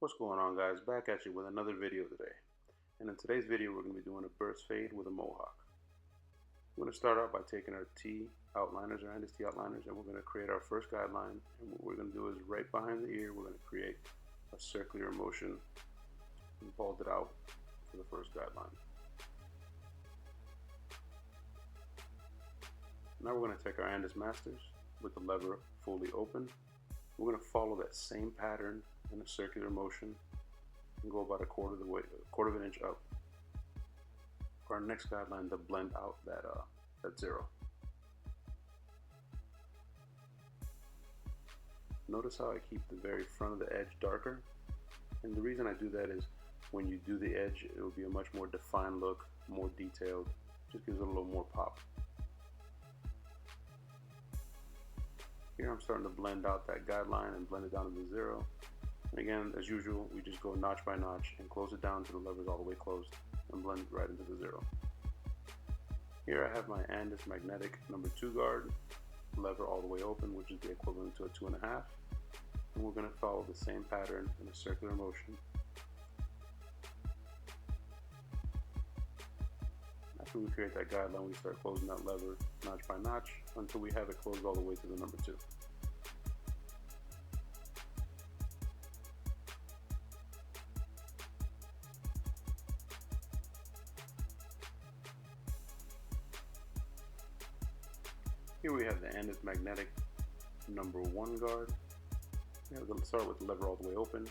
What's going on, guys? Back at you with another video today. And in today's video we're going to be doing a burst fade with a mohawk. We're going to start out by taking our T outliners, or andis T outliners, and we're going to create our first guideline. And what we're going to do is right behind the ear we're going to create a circular motion and bald it out for the first guideline. Now we're going to take our andis masters with the lever fully open. We're going to follow that same pattern in a circular motion and go about a quarter of an inch up for our next guideline to blend out that zero. Notice how I keep the very front of the edge darker, and the reason I do that is when you do the edge it will be a much more defined look, more detailed, just gives it a little more pop. Here I'm starting to blend out that guideline and blend it down to the zero. And again, as usual, we just go notch by notch and close it down to the levers all the way closed and blend it right into the zero. Here I have my andis magnetic number 2 guard, lever all the way open, which is the equivalent to a 2.5. And we're going to follow the same pattern in a circular motion. After we create that guideline, we start closing that lever notch by notch until we have it closed all the way to the number 2. Here we have the andis magnetic number 1 guard. We're going to start with the lever all the way open,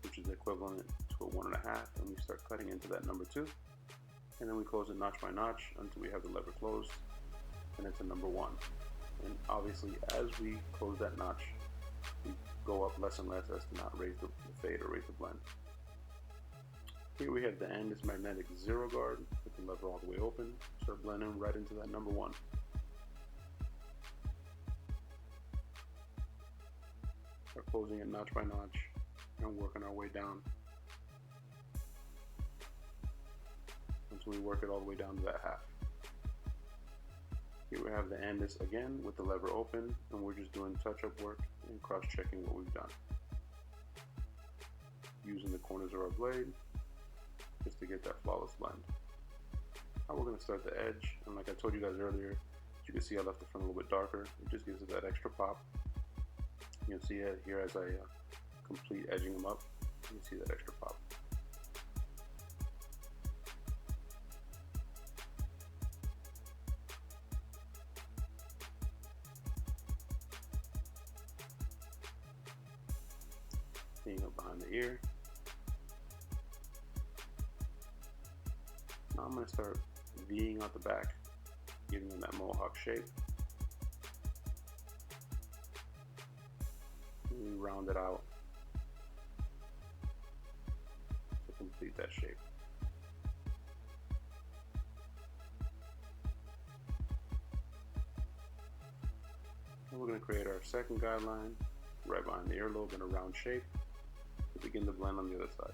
which is equivalent to a 1.5, and we start cutting into that number 2. And then we close it notch by notch until we have the lever closed, and it's a number 1. And obviously, as we close that notch, we go up less and less as to not raise the fade or raise the blend. Here we have the andis magnetic 0 guard with the lever all the way open. Start blending right into that number 1. Start closing it notch by notch and working our way down until we work it all the way down to that half. Here we have the andis again with the lever open, and we're just doing touch-up work and cross-checking what we've done, using the corners of our blade just to get that flawless blend. Now we're going to start the edge, and like I told you guys earlier, you can see I left the front a little bit darker. It just gives it that extra pop. You can see it here as I complete edging them up. You can see that extra pop. Being up behind the ear. Now I'm going to start V'ing out the back, giving them that mohawk shape. And we round it out to complete that shape. And we're going to create our second guideline right behind the earlobe in a round shape to begin the blend on the other side.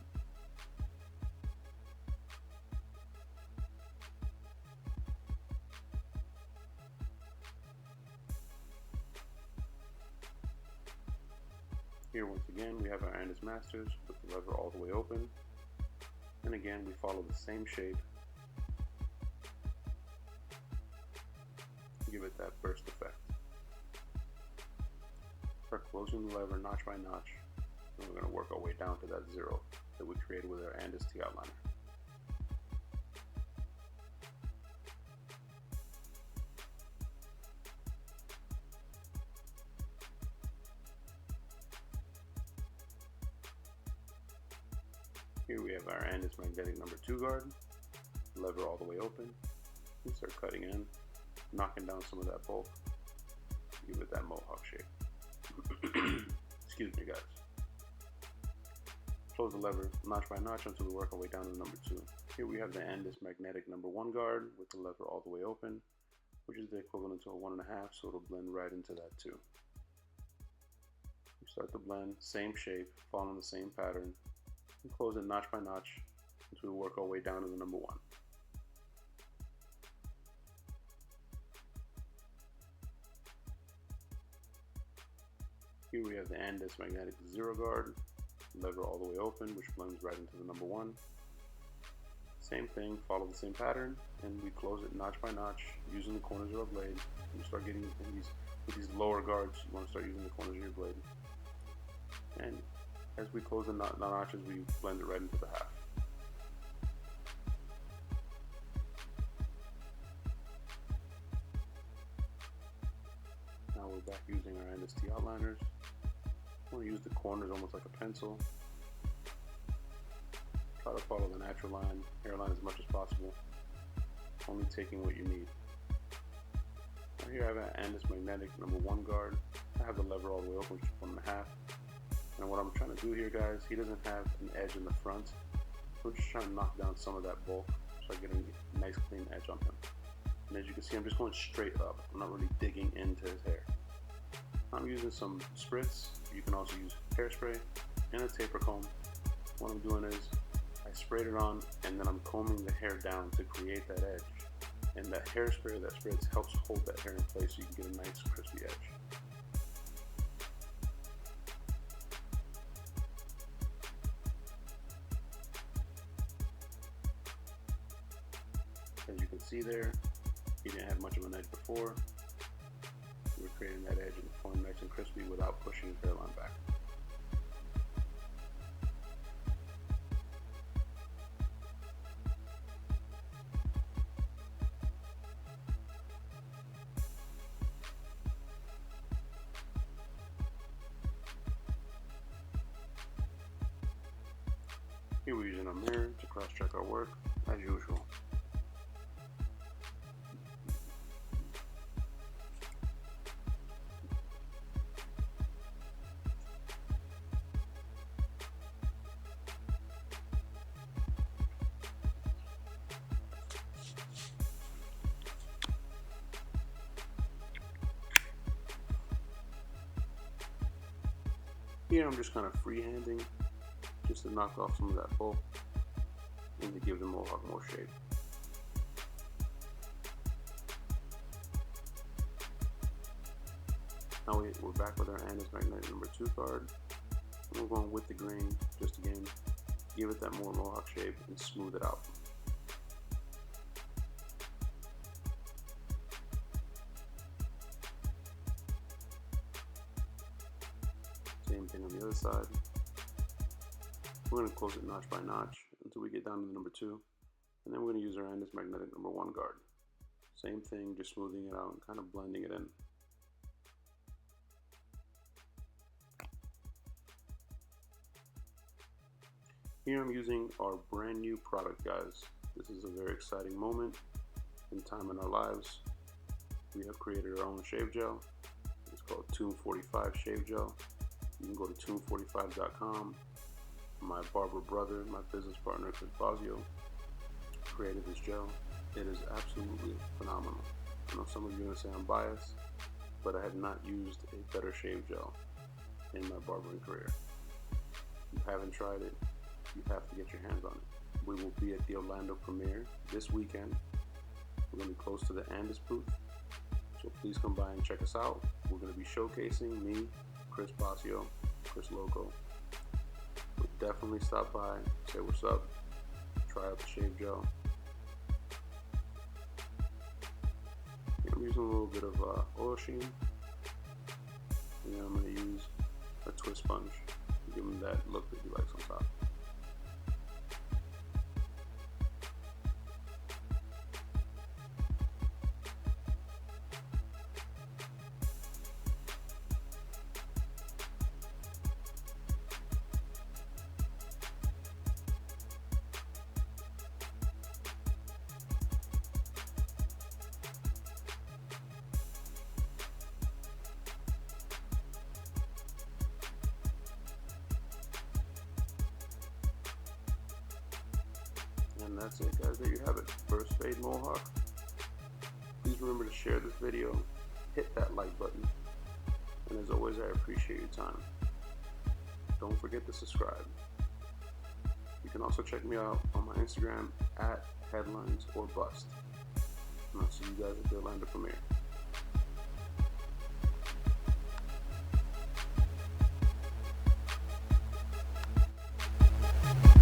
Here once again we have our andis masters with the lever all the way open, and again we follow the same shape to give it that burst effect. Start closing the lever notch by notch, and we're going to work our way down to that zero that we created with our andis T outliner. Here we have our andis magnetic number 2 guard, lever all the way open. We start cutting in, knocking down some of that bulk to give it that mohawk shape. Excuse me, guys. Close the lever notch by notch until we work our way down to number 2. Here we have the andis magnetic number 1 guard with the lever all the way open, which is the equivalent to a 1.5, so it'll blend right into that 2. We start the blend, same shape, following the same pattern, and close it notch by notch until we work our way down to the number 1. Here we have the andis magnetic 0 guard lever all the way open, which blends right into the number 1. Same thing, follow the same pattern, and we close it notch by notch using the corners of our blade. You start getting with these lower guards, you want to start using the corners of your blade. And as we close the notches, we blend it right into the half. Now we're back using our andis outliners. I want to use the corners almost like a pencil. Try to follow the natural line, hairline as much as possible, only taking what you need. Now here I have an andis magnetic number 1 guard. I have the lever all the way open, which is 1.5. And what I'm trying to do here, guys, he doesn't have an edge in the front. So I'm just trying to knock down some of that bulk so I get a nice clean edge on him. And as you can see, I'm just going straight up. I'm not really digging into his hair. I'm using some spritz. You can also use hairspray and a taper comb. What I'm doing is I sprayed it on, and then I'm combing the hair down to create that edge. And that hairspray, that spritz, helps hold that hair in place so you can get a nice crispy edge. As you can see there, he didn't have much of an edge before. We're creating that edge and pulling nice and crispy without pushing his hairline back. Here we're using a mirror to cross-check our work, as usual. Here I'm just kind of freehanding, just to knock off some of that bulk and to give the mohawk more shape. Now we're back with our andis magnetic number 2 card. And we're going with the grain, just again, give it that more mohawk shape and smooth it out. Same thing on the other side. We're going to close it notch by notch until we get down to the number 2. And then we're going to use our andis magnetic number 1 guard. Same thing, just smoothing it out and kind of blending it in. Here I'm using our brand new product, guys. This is a very exciting moment in time in our lives. We have created our own shave gel. It's called Tomb 45 Shave Gel. You can go to tomb45.com. My barber brother, my business partner, Chris Bosio, created this gel. It is absolutely phenomenal. I know some of you are going to say I'm biased, but I have not used a better shave gel in my barbering career. If you haven't tried it, you have to get your hands on it. We will be at the Orlando premiere this weekend. We're going to be close to the andis booth, so please come by and check us out. We're going to be showcasing me, Chris Bosio, Chris Loco. So definitely stop by, say what's up, try out the shave gel. I'm using a little bit of oil sheen, and then I'm going to use a twist sponge to give them that look that he likes on top. And that's it, guys. There you have it. First fade mohawk. Please remember to share this video, hit that like button, and as always, I appreciate your time. Don't forget to subscribe. You can also check me out on my Instagram at headlines or bust. And I'll see you guys at the Orlando premiere.